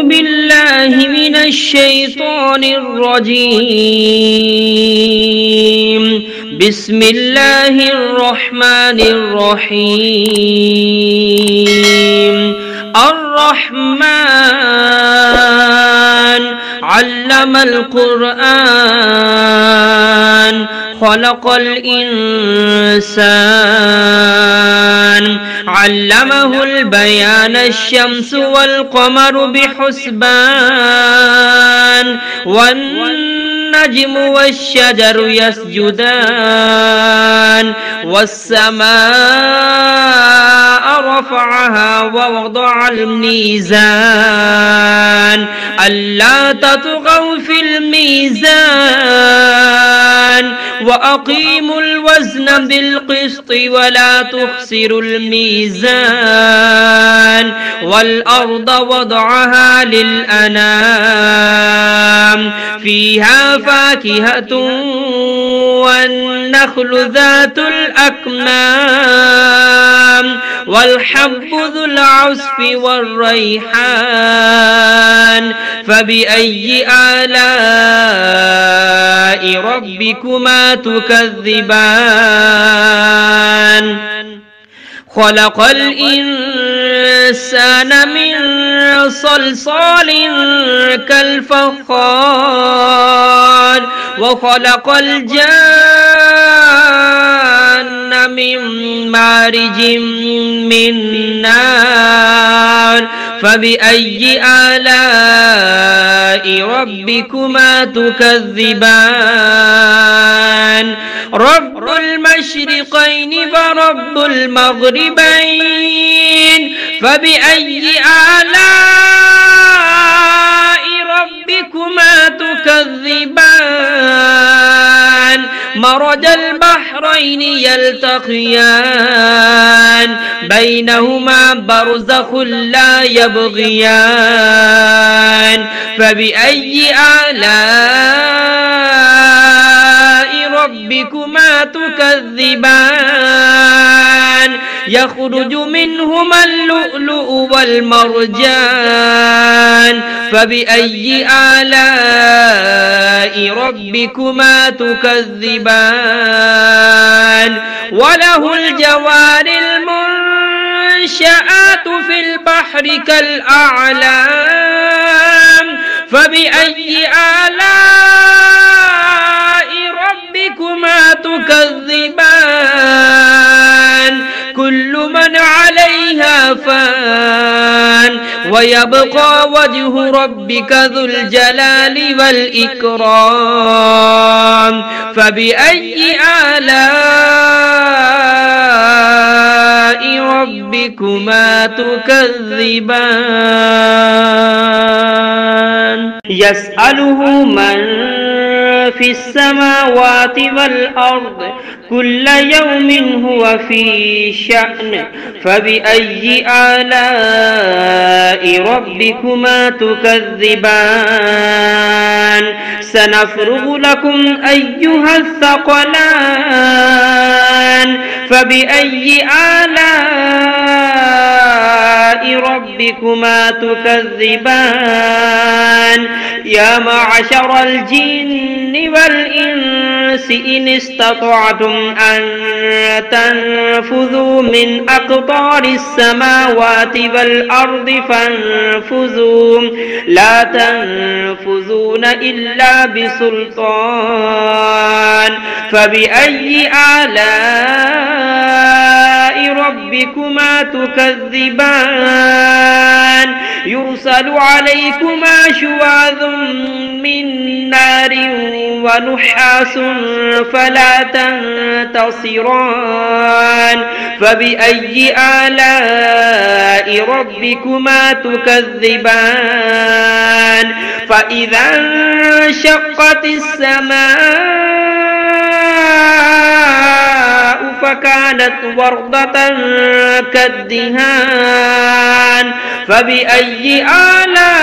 بالله من الشيطان الرجيم. بسم الله الرحمن الرحيم. الرحمن علم القرآن خلق الإنسان علمه البيان الشمس والقمر بحسبان والنجم والشجر يسجدان والسماء رفعها ووضع الميزان ألا تطغوا في الميزان وأقيموا الوزن بالقسط ولا تخسروا الميزان والأرض وضعها للأنام فيها فاكهة والنخل ذات الأكمام والحب ذو العصف والريحان فبأي آلاء ربكما تكذبان خلق الإنسان من صلصال كالفخار وخلق الجان من مارج من نار فبأي آلاء ربكما تكذبان رب المشرقين ورب المغربين فبأي آلاء ربكما تكذبان مرج البحرين يلتقيان بينهما برزخ لا يبغيان فبأي آلاء ربكما تكذبان يخرج منهما اللؤلؤ والمرجان فبأي آلاء ربكما تكذبان وله الجوار المنشآت في البحر كالأعلام فبأي آلاء ربكما تكذبان كل من عليها فان ويبقى وجه ربك ذو الجلال والإكرام فبأي آلاء ربكما تكذبان يسأله من في السماوات والأرض كل يوم هو في شأن فبأي آلاء ربكما تكذبان سنفرغ لكم أيها الثقلان فبأي آلاء ربكما تكذبان يا معشر الجن والإنس إن استطعتم أن تنفذوا من أقطار السماوات والأرض فانفذوا لا تنفذون إلا بسلطان فبأي آلاء ربكما تكذبان يرسل عليكما شواظ من نار ونحاس فلا تنتصران فبأي آلاء ربكما تكذبان فإذا انشقت السماء فكانت وردة كالدهان فبأي آلاء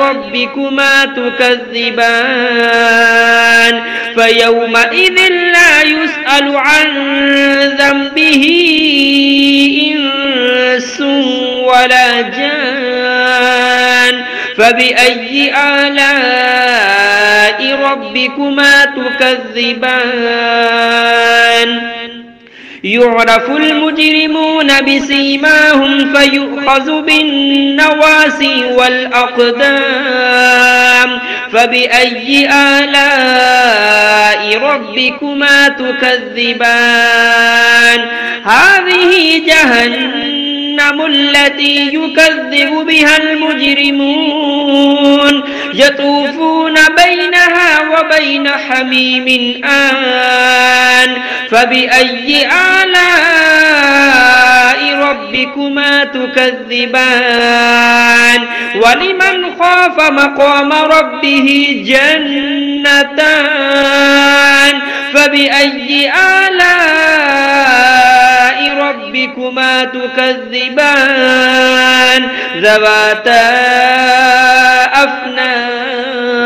ربكما تكذبان فيومئذ لا يسأل عن ذنبه إنس ولا جان فبأي آلاء ربكما تكذبان يعرف المجرمون بسيماهم فيؤخذ بالنواسي والأقدام فبأي آلاء ربكما تكذبان هذه جهنم التي يكذب بها المجرمون يطوفون بينها وبين حميم آن فبأي آلاء ربكما تكذبان ولمن خاف مقام ربه جنتان فبأي آلاء ربكما تكذبان ذواتا أفنان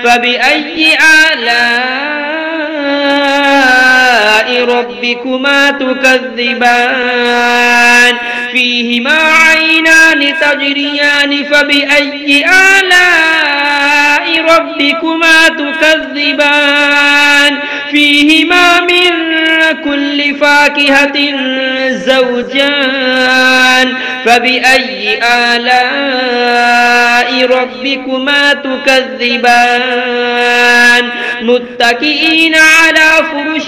فبأي آلاء ربكما تكذبان فيهما عينان تجريان فبأي آلاء ربكما تكذبان فيهما من كل فاكهة زوجان فبأي آلاء ربكما تكذبان متكئين على فرش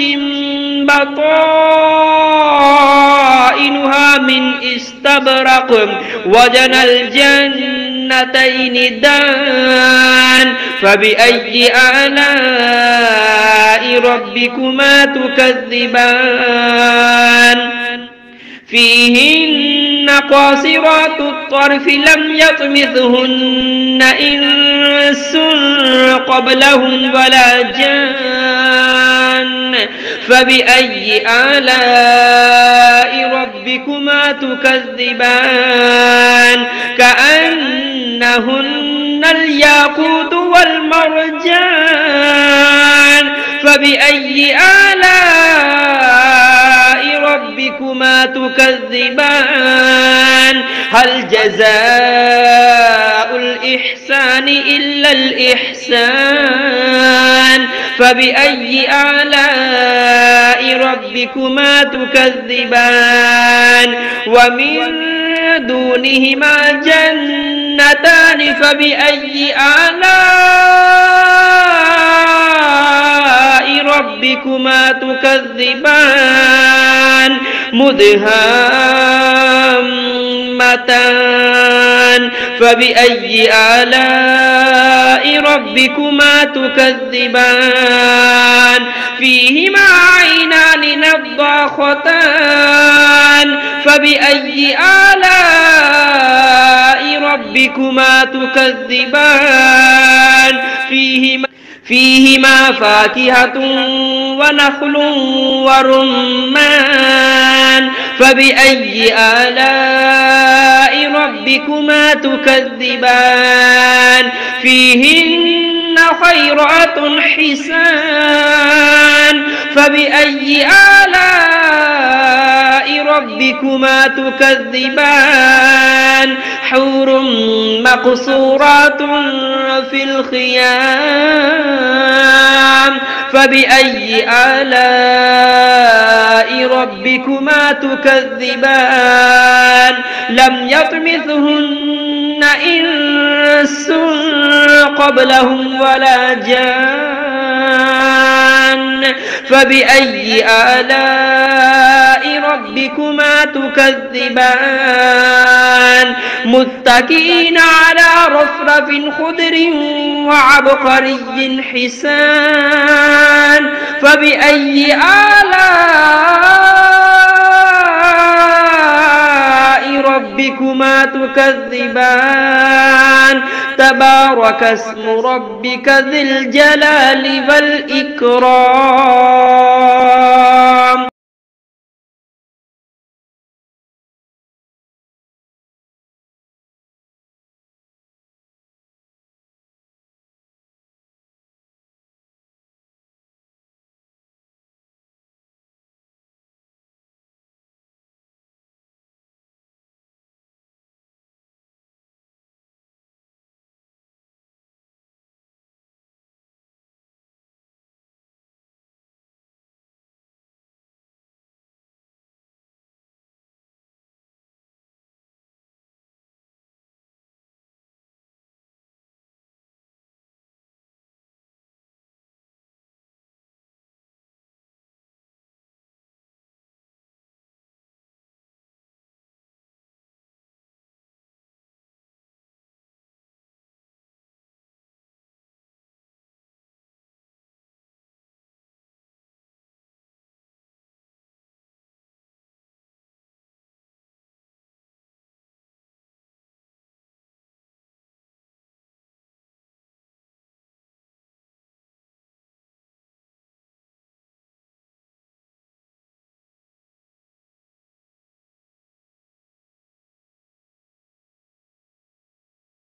بطائنها من استبرق وجنى الجنتين دان فبأي آلاء ربكما تكذبان فيهن قاصرات الطرف لم يطمثهن إنس قبلهم ولا جان فبأي آلاء ربكما تكذبان كأنهن الياقوت والمرجان فبأي آلاء ربكما تكذبان هل جزاء الإحسان إلا الإحسان فبأي آلاء ربكما تكذبان ومن دونهما جنتان فبأي آلاء ربكما تكذبان مدهامتان فبأي آلاء ربكما تكذبان فيهما عينان نضاختان فبأي آلاء ربكما تكذبان فيهما فاكهة ونخل ورمان فبأي آلاء ربكما تكذبان فيهن خيرات حسان فبأي آلاء ربكما تكذبان حور مقصورات في الخيام فبأي آلاء ربكما تكذبان لم يطمثهن إنس قبلهم ولا جان فبأي آلاء ربكما تكذبان متكئين على رفرف خضر وعبقري حسان فبأي آلاء ربكما تكذبان تبارك اسم ربك ذي الجلال والإكرام